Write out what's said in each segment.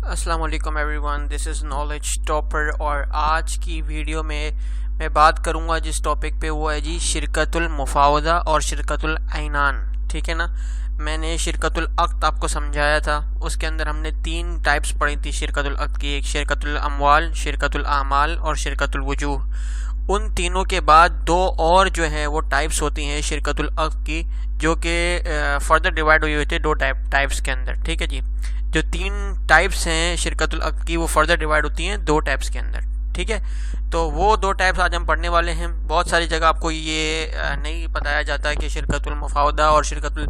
अस्सलाम वालेकुम everyone, this is knowledge topper. और आज की वीडियो में मैं बात करूंगा जिस टॉपिक पे वो है जी शिरकतुल मुफावदा और शिरकतुल ऐनान। ठीक है ना। मैंने शिरकतुल अक़्द आपको समझाया था, उसके अंदर हमने 3 टाइप्स पढ़ी थी शिरकतुल अक़्द की। एक शिरकतुल अमवाल, शिरकतुल आमाल और शिरकतुल वजूह। उन तीनों के बाद 2 और जो है वो टाइप्स होती हैं शिरकतुल अक़्द की, जो कि फर्दर डिवाइड हुई हुई थी 2 टाइप्स के अंदर। ठीक है जी। जो 3 टाइप्स हैं शिरकतुल अक़्द की वो फर्दर डिवाइड होती हैं 2 टाइप्स के अंदर। ठीक है, तो वो 2 टाइप्स आज हम पढ़ने वाले हैं। बहुत सारी जगह आपको ये नहीं बताया जाता है कि शिरकतुल मुफावदा और शिरकतुल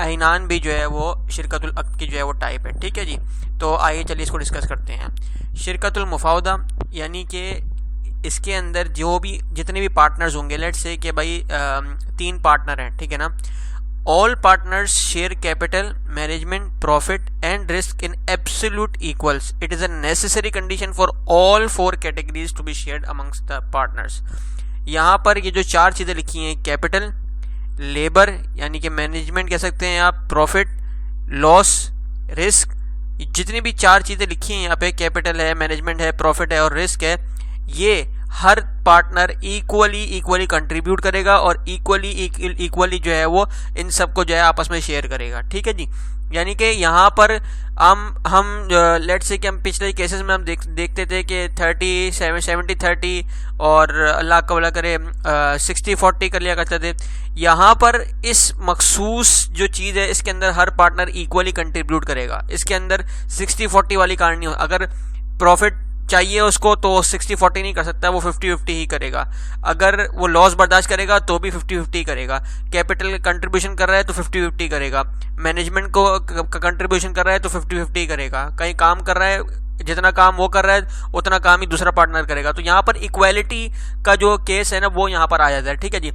ऐनान भी जो है वो शिरकतुल अक़्द की जो है वो टाइप है। ठीक है जी, तो आइए चलिए इसको डिस्कस करते हैं। शिरकतुल मुफावदा यानी कि इसके अंदर जितने भी पार्टनर्स होंगे, लेट्स से कि भाई 3 पार्टनर हैं। ठीक है ना। All partners share capital, management, profit and risk in absolute equals. It is a necessary condition for all 4 categories to be shared amongst the partners. यहाँ पर ये जो 4 चीज़ें लिखी हैं, कैपिटल, लेबर यानी कि मैनेजमेंट कह सकते हैं आप, प्रॉफिट, लॉस, रिस्क, जितनी भी 4 चीज़ें लिखी हैं यहाँ पे, कैपिटल है, मैनेजमेंट है, प्रॉफिट है और रिस्क है, ये हर पार्टनर इक्वली कंट्रीब्यूट करेगा और इक्वली जो है वो इन सबको जो है आपस में शेयर करेगा। ठीक है जी। यानी कि यहाँ पर हम लेट्स से कि हम पिछले केसेस में हम देखते थे कि 70-30 और अल्लाह का भला करे 60-40 कर लिया करते थे। यहाँ पर इस मखसूस जो चीज़ है इसके अंदर हर पार्टनर इक्वली कंट्रीब्यूट करेगा। इसके अंदर 60-40 वाली कहानी हो, अगर प्रॉफिट चाहिए उसको तो 60-40 नहीं कर सकता, वो 50-50 ही करेगा। अगर वो लॉस बर्दाश्त करेगा तो भी 50-50 करेगा। कैपिटल कंट्रीब्यूशन कर रहा है तो 50-50 करेगा। मैनेजमेंट को कंट्रीब्यूशन कर रहा है तो 50-50 करेगा। कहीं काम कर रहा है, जितना काम वो कर रहा है उतना काम ही दूसरा पार्टनर करेगा। तो यहाँ पर इक्वालिटी का जो केस है ना वो यहाँ पर आ जाता है। ठीक है जी।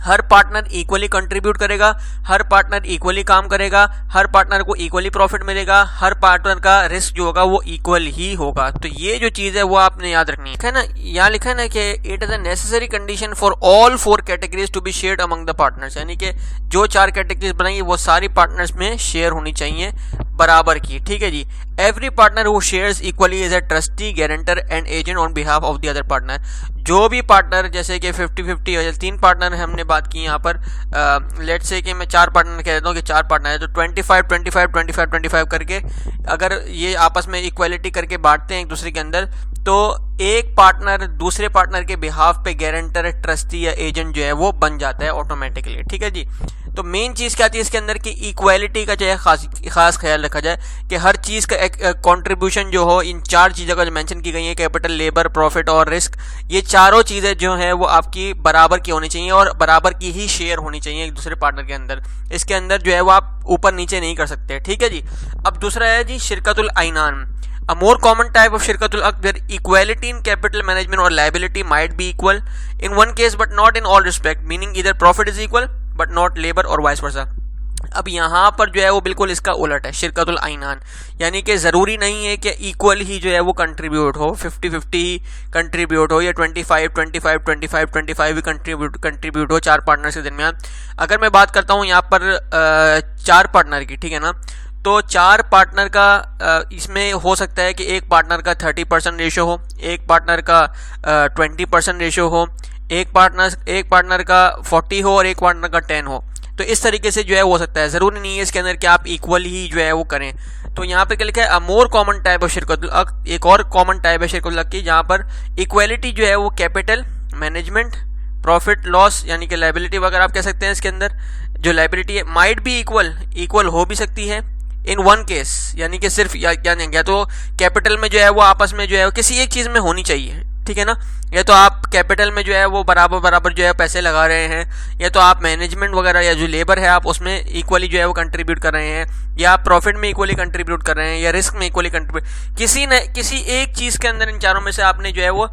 हर पार्टनर इक्वली कंट्रीब्यूट करेगा, हर पार्टनर इक्वली काम करेगा, हर पार्टनर को इक्वली प्रॉफिट मिलेगा, हर पार्टनर का रिस्क जो होगा वो इक्वल ही होगा। तो ये जो चीज़ है वो आपने याद रखनी है ना। यहाँ लिखा है ना कि it is a necessary condition for all 4 categories to be shared among the partners. यानी कि जो 4 कैटेगरीज बनाई वो सारी पार्टनर्स में शेयर होनी चाहिए बराबर की। ठीक है जी। Every partner who shares equally is a trustee, guarantor and agent on behalf of the other partner. जो भी पार्टनर जैसे कि 50-50 हो जाए, 3 पार्टनर हमने बात की यहाँ पर, लेट्स से कि मैं 4 पार्टनर कह देता हूँ कि 4 पार्टनर है तो 25-25-25-25 करके अगर ये आपस में इक्वालिटी करके बांटते हैं एक दूसरे के अंदर, तो एक पार्टनर दूसरे पार्टनर के बिहाफ पे गारंटर, ट्रस्टी या एजेंट जो है वो बन जाता है ऑटोमेटिकली। ठीक है जी। तो मेन चीज़ क्या आती है इसके अंदर की इक्वालिटी का जो है खास ख्याल रखा जाए कि हर चीज़ का एक कंट्रीब्यूशन जो हो, इन 4 चीज़ों का जो मेंशन की गई है, कैपिटल, लेबर, प्रॉफिट और रिस्क, ये चारों चीज़ें जो हैं वो आपकी बराबर की होनी चाहिए और बराबर की ही शेयर होनी चाहिए एक दूसरे पार्टनर के अंदर। इसके अंदर जो है वो आप ऊपर नीचे नहीं कर सकते। ठीक है जी। अब दूसरा है जी शिरकतुल ऐनान। A more common type of shirkatul aqd where equality in capital management or liability might be equal in one case but not in all respect, meaning either profit is equal but not labor or vice versa. अब यहाँ पर जो है वो बिल्कुल इसका उलट है शिरकतुल ऐनान। यानी कि ज़रूरी नहीं है कि इक्वल ही जो है वो कंट्रीब्यूट हो, 50-50 कंट्रीब्यूट हो या 25-25-25-25 भी कंट्रीब्यूट हो 4 पार्टनर्स के दरमियान। अगर मैं बात करता हूँ यहाँ पर 4 पार्टनर की, ठीक है ना, तो 4 पार्टनर का इसमें हो सकता है कि एक पार्टनर का 30% रेशो हो, एक पार्टनर का 20% रेशो हो, एक पार्टनर का 40 हो और एक पार्टनर का 10 हो। तो इस तरीके से जो है हो सकता है। ज़रूरी नहीं है इसके अंदर कि आप इक्वल ही जो है वो करें। तो यहाँ पे क्या लिखा है, अ मोर कॉमन टाइप ऑफ शिरकतुल अक़्द, एक और कॉमन टाइप है शिरकतुल अक़्द की, जहाँ पर इक्वलिटी जो है वो कैपिटल, मैनेजमेंट, प्रॉफिट, लॉस यानी कि लाइबिलिटी वगैरह आप कह सकते हैं। इसके अंदर जो लाइबिलिटी है माइट भी इक्वल हो भी सकती है इन वन केस, यानी कि सिर्फ या तो कैपिटल में जो है वो आपस में जो है किसी एक चीज़ में होनी चाहिए। ठीक है ना। या तो आप कैपिटल में जो है वो बराबर जो है पैसे लगा रहे हैं, या तो आप मैनेजमेंट वगैरह या जो लेबर है आप उसमें इक्वली जो है वो कंट्रीब्यूट कर रहे हैं, या आप प्रॉफिट में इक्वली कंट्रीब्यूट कर रहे हैं, या रिस्क में इक्वली कंट्रीब्यूट, किसी एक चीज़ के अंदर इन चारों में से आपने जो है वो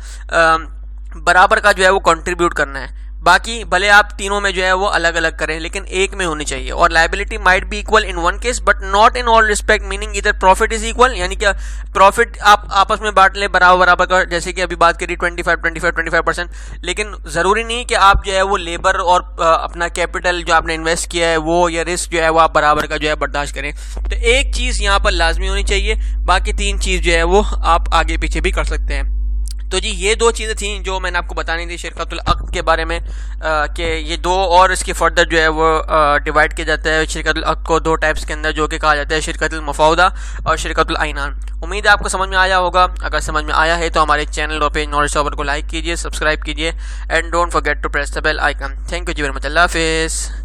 बराबर का जो है वो कंट्रीब्यूट करना है। बाकी भले आप तीनों में जो है वो अलग अलग करें, लेकिन एक में होनी चाहिए। और liability might be equal in one case but not in all respect, meaning इधर प्रॉफिट इज इक्वल, यानी कि प्रॉफिट आप आपस में बांट ले बराबर बराबर का, जैसे कि अभी बात करी 25-25-25%, लेकिन ज़रूरी नहीं कि आप जो है वो लेबर और अपना कैपिटल जो आपने इन्वेस्ट किया है वो या रिस्क जो है वो आप बराबर का जो है बर्दाश्त करें। तो एक चीज़ यहाँ पर लाजमी होनी चाहिए, बाकी तीन चीज़ जो है वो आप आगे पीछे भी कर सकते हैं। तो जी ये दो चीज़ें थी जो मैंने आपको बतानी थी शिरकतुल अक़्द के बारे में, कि ये दो और इसके फर्दर जो है वो डिवाइड किया जाता है शिरकतुल अक़्द को दो टाइप्स के अंदर, जो कि कहा जाता है शिरकतुल मुफावदा और शिरकतुल ऐनान। उम्मीद है आपको समझ में आया होगा। अगर समझ में आया है तो हमारे चैनल और पेज नॉलेज टॉपर को लाइक कीजिए, सब्सक्राइब कीजिए and don't forget to press the bell icon. Thank you जी वेरी मच। अल्लाह हाफिज़।